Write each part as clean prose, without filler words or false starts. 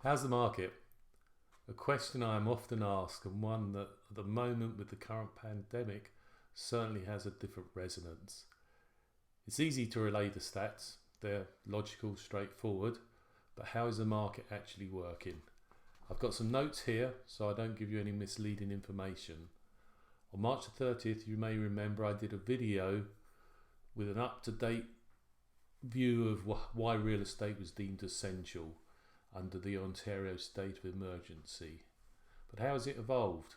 How's the market? A question I am often asked, and one that at the moment with the current pandemic certainly has a different resonance. It's easy to relay the stats, they're logical, straightforward, but how is the market actually working? I've got some notes here so I don't give you any misleading information. On March the 30th, you may remember I did a video with an up-to-date view of why real estate was deemed essential under the Ontario State of Emergency. But how has it evolved?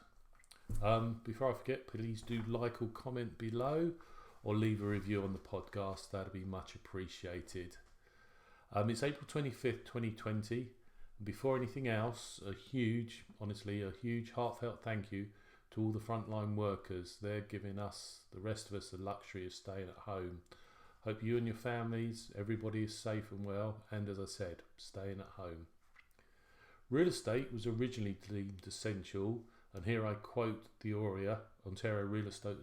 Before I forget, please do like or comment below or leave a review on the podcast. That'd be much appreciated. It's April 25th, 2020. And before anything else, a huge heartfelt thank you to all the frontline workers. They're giving us, the rest of us, the luxury of staying at home. Hope you and your families, everybody is safe and well, and as I said, staying at home. Real estate was originally deemed essential, and here I quote the OREA, Ontario Real Estate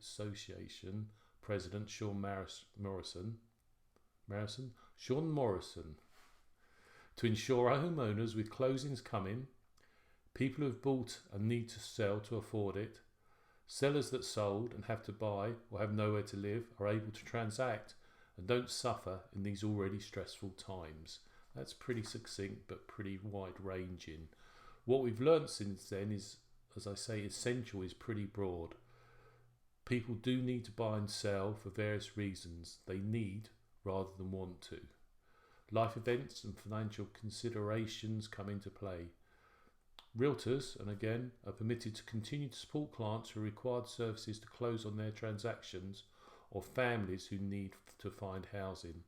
Association President Sean Morrison, to ensure homeowners with closings coming, people who have bought and need to sell to afford it, sellers that sold and have to buy or have nowhere to live are able to transact and don't suffer in these already stressful times. That's pretty succinct but pretty wide ranging. What we've learned since then is, as I say, essential is pretty broad. People do need to buy and sell for various reasons. They need rather than want to. Life events and financial considerations come into play. Realtors, and again, are permitted to continue to support clients who required services to close on their transactions or families who need to find housing.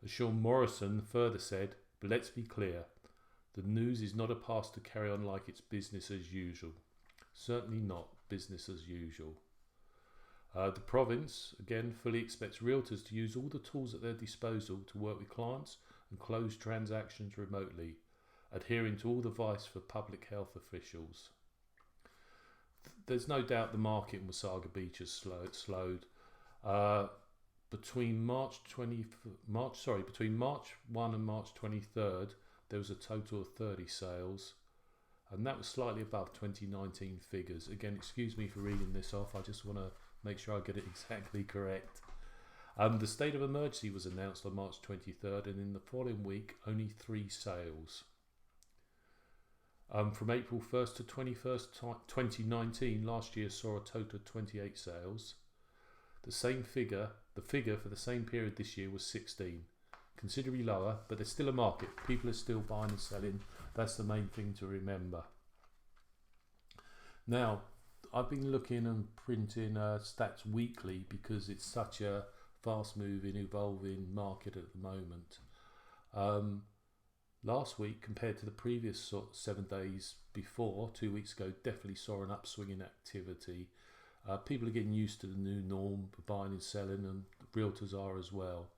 As Sean Morrison further said, but let's be clear, the news is not a pass to carry on like it's business as usual. Certainly not business as usual. The province, again, fully expects realtors to use all the tools at their disposal to work with clients and close transactions remotely, adhering to all the advice for public health officials. There's no doubt the market in Wasaga Beach has slowed. Between March 1 and March 23rd, there was a total of 30 sales, and that was slightly above 2019 figures. Again, excuse me for reading this off. I just want to make sure I get it exactly correct. The state of emergency was announced on March 23rd, and in the following week, only 3 sales. From April 1st to 21st, 2019, last year saw a total of 28 sales. The figure for the same period this year was 16. Considerably lower, but there's still a market. People are still buying and selling. That's the main thing to remember. Now, I've been looking and printing stats weekly because it's such a fast-moving, evolving market at the moment. Last week, compared to the previous 7 days before, 2 weeks ago, definitely saw an upswing in activity. People are getting used to the new norm for buying and selling, and realtors are as well.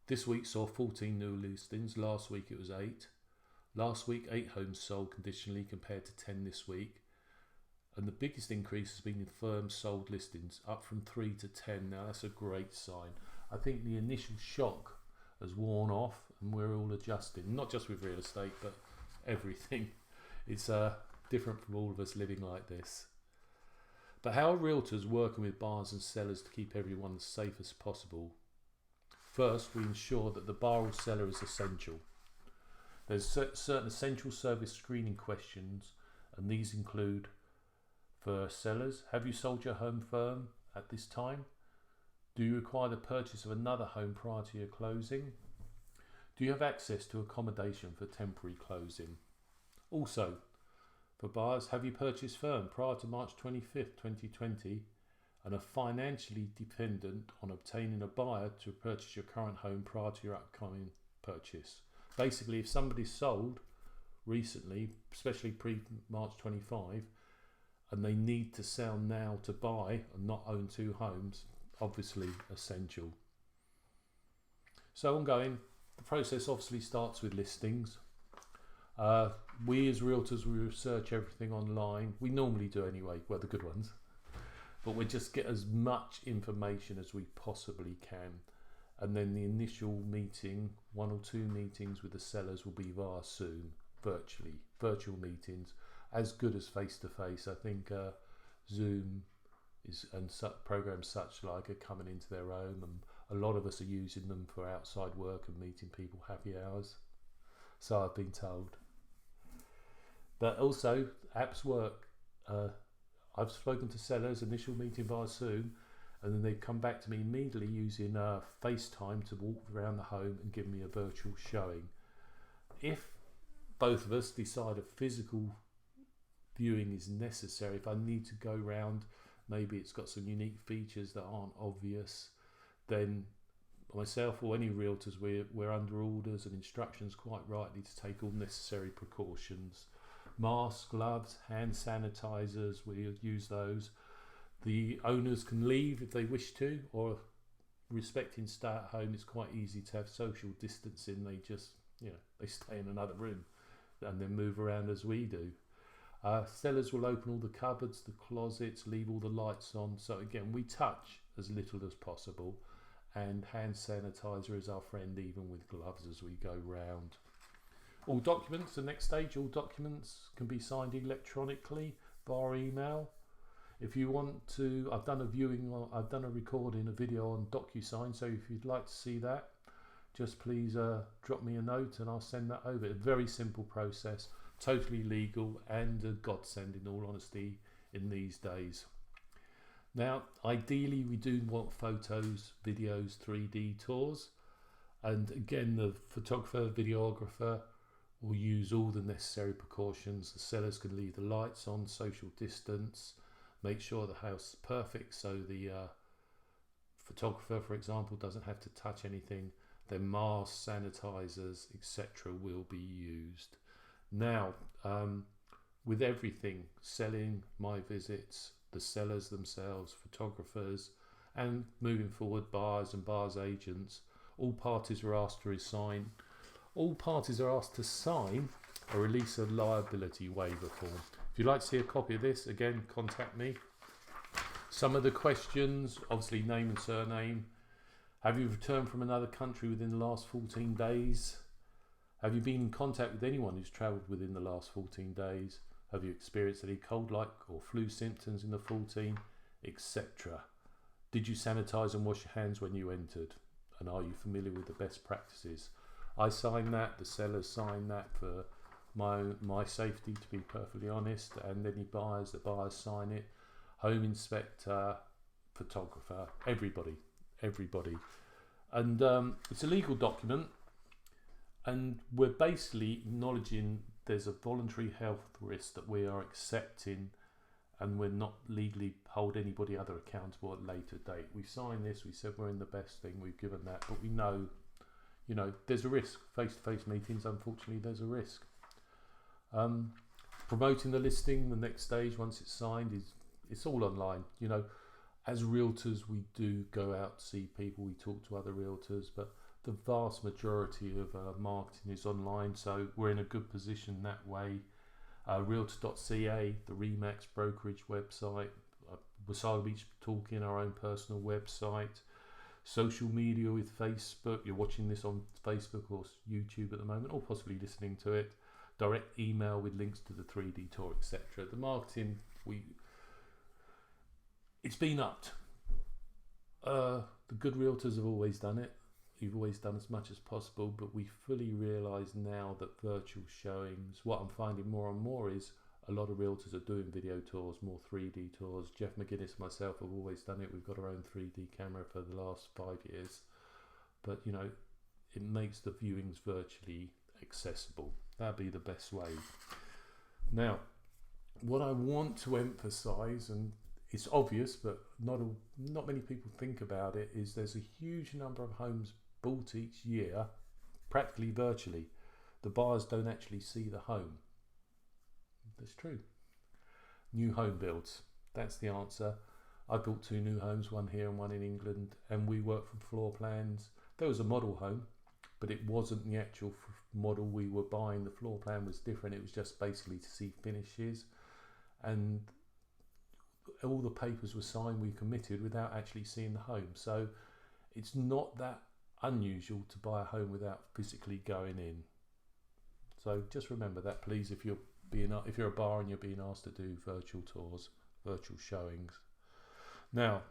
This week saw 14 new listings. Last week it was 8. Last week 8 homes sold conditionally compared to 10 this week. And the biggest increase has been in firm sold listings, up from 3 to 10 now. That's a great sign. I think the initial shock has worn off and we're all adjusting, not just with real estate but everything. It's different from all of us living like this. But how are realtors working with buyers and sellers to keep everyone as safe as possible? First, we ensure that the buyer or seller is essential. There's certain essential service screening questions, and these include: for sellers, have you sold your home firm at this time? Do you require the purchase of another home prior to your closing? Do you have access to accommodation for temporary closing? Also, for buyers, have you purchased firm prior to March 25th, 2020 and are financially dependent on obtaining a buyer to purchase your current home prior to your upcoming purchase? Basically, if somebody's sold recently, especially pre-March 25, and they need to sell now to buy and not own 2 homes, obviously essential. So ongoing, the process obviously starts with listings. We as realtors, we research everything online. We normally do anyway, well, the good ones. But we just get as much information as we possibly can. and then the initial meeting, 1 or 2 meetings with the sellers, will be via Zoom, virtual meetings, as good as face to face. I think Zoom and programs such like are coming into their own, and a lot of us are using them for outside work and meeting people happy hours, so I've been told. But also apps work. I've spoken to sellers, initial meeting via Zoom, and then they come back to me immediately using FaceTime to walk around the home and give me a virtual showing. If both of us decide a physical viewing is necessary, if I need to go round, maybe it's got some unique features that aren't obvious, then myself or any realtors, we're under orders and instructions quite rightly to take all necessary precautions. Masks, gloves, hand sanitizers, we use those. The owners can leave if they wish to, or respecting stay at home, it's quite easy to have social distancing. They just, they stay in another room and then move around as we do. Sellers will open all the cupboards, the closets, leave all the lights on. So again, we touch as little as possible, and hand sanitizer is our friend, even with gloves as we go round. All documents, the next stage, all documents can be signed electronically via email. If you want to, I've done a recording, a video on DocuSign, so if you'd like to see that, just please drop me a note and I'll send that over. A very simple process, totally legal, and a godsend in all honesty in these days. Now, ideally we do want photos, videos, 3D tours, and again the photographer, videographer will use all the necessary precautions. The sellers can leave the lights on, social distance, make sure the house is perfect so the photographer, for example, doesn't have to touch anything. Then masks, sanitizers, etc. will be used. Now, with everything, selling, my visits, the sellers themselves, photographers, and moving forward, buyers and buyers agents, all parties are asked to sign. All parties are asked to sign a release of liability waiver form. If you'd like to see a copy of this, again, contact me. Some of the questions, obviously name and surname. Have you returned from another country within the last 14 days? Have you been in contact with anyone who's travelled within the last 14 days? Have you experienced any cold-like or flu symptoms in the 14, etc.? Did you sanitize and wash your hands when you entered? And are you familiar with the best practices? I sign that, the sellers sign that for my safety, to be perfectly honest, and any buyers, the buyers sign it, home inspector, photographer, everybody. And it's a legal document, and we're basically acknowledging there's a voluntary health risk that we are accepting, and we're not legally hold anybody other accountable at a later date. We signed this, we said we're in the best thing, we've given that, but we know, there's a risk. Face-to-face meetings, unfortunately, there's a risk. Promoting the listing, the next stage once it's signed, it's all online. As realtors, we do go out to see people, we talk to other realtors, but the vast majority of marketing is online, so we're in a good position that way. Realtor.ca, the Remax brokerage website, Resale Beach Talking, our own personal website, social media with Facebook. You're watching this on Facebook or YouTube at the moment, or possibly listening to it. Direct email with links to the 3D tour, etc. The marketing, it's been upped. The good realtors have always done it. You've always done as much as possible, but we fully realise now that virtual showings, what I'm finding more and more is a lot of realtors are doing video tours, more 3D tours. Jeff McGuinness and myself have always done it. We've got our own 3D camera for the last 5 years. But, it makes the viewings virtually accessible. That'd be the best way. Now, what I want to emphasise, and it's obvious, but not many people think about it, is there's a huge number of homes bought each year, practically virtually. The buyers don't actually see the home. That's true. New home builds, that's the answer. I built 2 new homes, one here and one in England, and we work from floor plans. There was a model home, but it wasn't the actual model we were buying. The floor plan was different. It was just basically to see finishes, and all the papers were signed, we committed without actually seeing the home. So it's not that unusual to buy a home without physically going in. So just remember that, please, if you're a bar and you're being asked to do virtual tours, virtual showings. Now,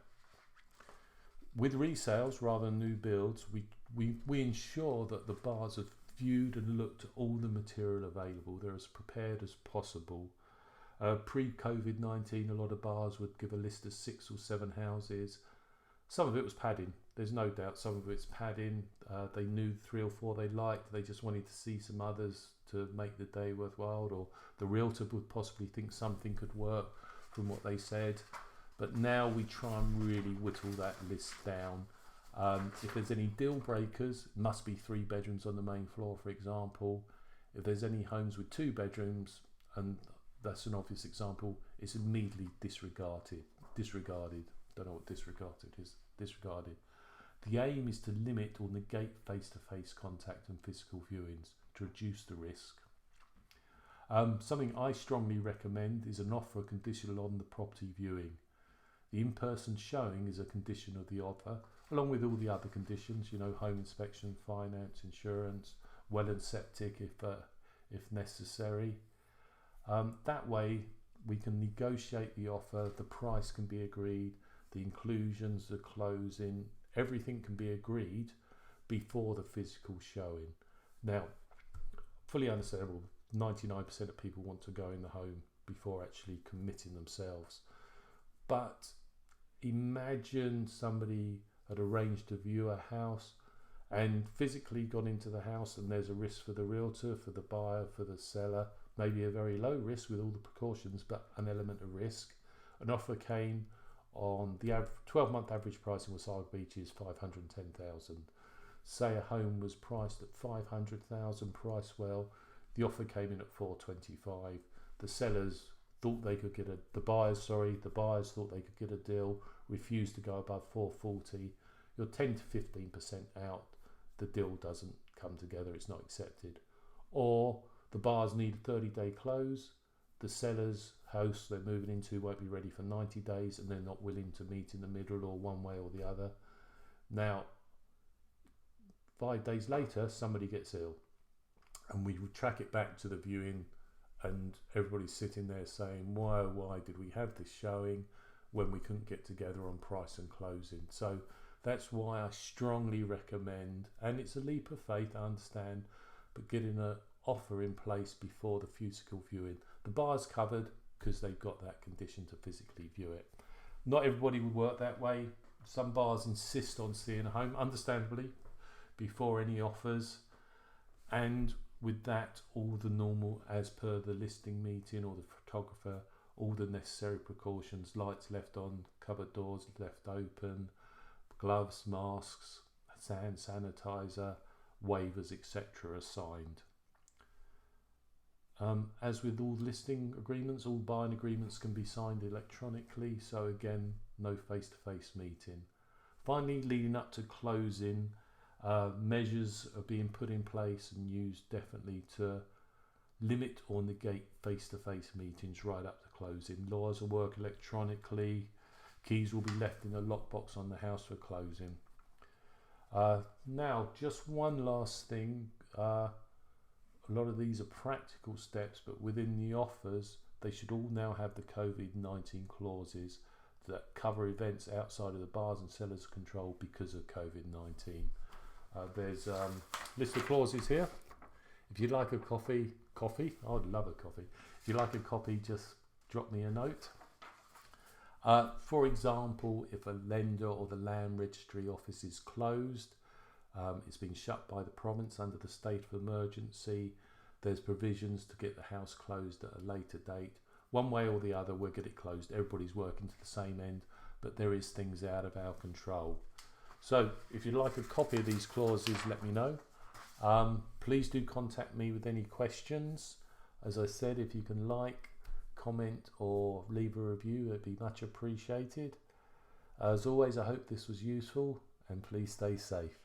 with resales rather than new builds, we ensure that the bars have viewed and looked at all the material available. They're as prepared as possible. Pre-COVID-19, a lot of bars would give a list of 6 or 7 houses. Some of it was padding. There's no doubt some of it's padding. They knew 3 or 4 they liked. They just wanted to see some others to make the day worthwhile, or the realtor would possibly think something could work from what they said. But now we try and really whittle that list down. If there's any deal breakers, it must be 3 bedrooms on the main floor, for example. If there's any homes with 2 bedrooms, and that's an obvious example, it's immediately disregarded. Don't know what disregarded is. Disregarded. The aim is to limit or negate face-to-face contact and physical viewings to reduce the risk. Something I strongly recommend is an offer conditional on the property viewing. The in-person showing is a condition of the offer, along with all the other conditions, home inspection, finance, insurance, well and septic if necessary. That way we can negotiate the offer, the price can be agreed, the inclusions, the closing, everything can be agreed before the physical showing. Now, fully understandable, 99% of people want to go in the home before actually committing themselves. But imagine somebody had arranged to view a house and physically gone into the house, and there's a risk for the realtor, for the buyer, for the seller, maybe a very low risk with all the precautions, but an element of risk. An offer came on the 12-month average price in Resale Beach is 510,000. Say a home was priced at 500,000, price well, the offer came in at 425. The sellers thought they could get the buyers thought they could get a deal, refused to go above 440. You're 10 to 15% out, the deal doesn't come together, it's not accepted. Or the buyers need a 30-day close, the seller's house they're moving into won't be ready for 90 days and they're not willing to meet in the middle or one way or the other. Now, 5 days later, somebody gets ill, and we would track it back to the viewing, and everybody's sitting there saying, why did we have this showing when we couldn't get together on price and closing? So that's why I strongly recommend, and it's a leap of faith, I understand, but getting an offer in place before the physical viewing. The buyer's covered because they've got that condition to physically view it. Not everybody would work that way. Some buyers insist on seeing a home, understandably, before any offers, and with that, all the normal, as per the listing meeting or the photographer, all the necessary precautions, lights left on, cupboard doors left open, gloves, masks, hand sanitizer, waivers, etc. are signed. As with all listing agreements, all buying agreements can be signed electronically, so again, no face-to-face meeting. Finally, leading up to closing, measures are being put in place and used definitely to limit or negate face-to-face meetings right up to closing. Lawyers will work electronically. Keys will be left in a lockbox on the house for closing. Now, just one last thing. A lot of these are practical steps, but within the offers, they should all now have the COVID-19 clauses that cover events outside of the bars and sellers' control because of COVID-19. There's a list of clauses here. If you'd like a coffee, I'd love a coffee. If you'd like a copy, just drop me a note. For example, if a lender or the land registry office is closed, it's been shut by the province under the state of emergency, there's provisions to get the house closed at a later date. One way or the other, we'll get it closed. Everybody's working to the same end, but there is things out of our control. So if you'd like a copy of these clauses, let me know. Please do contact me with any questions. As I said, if you can like, comment or leave a review, it'd be much appreciated. As always, I hope this was useful, and please stay safe.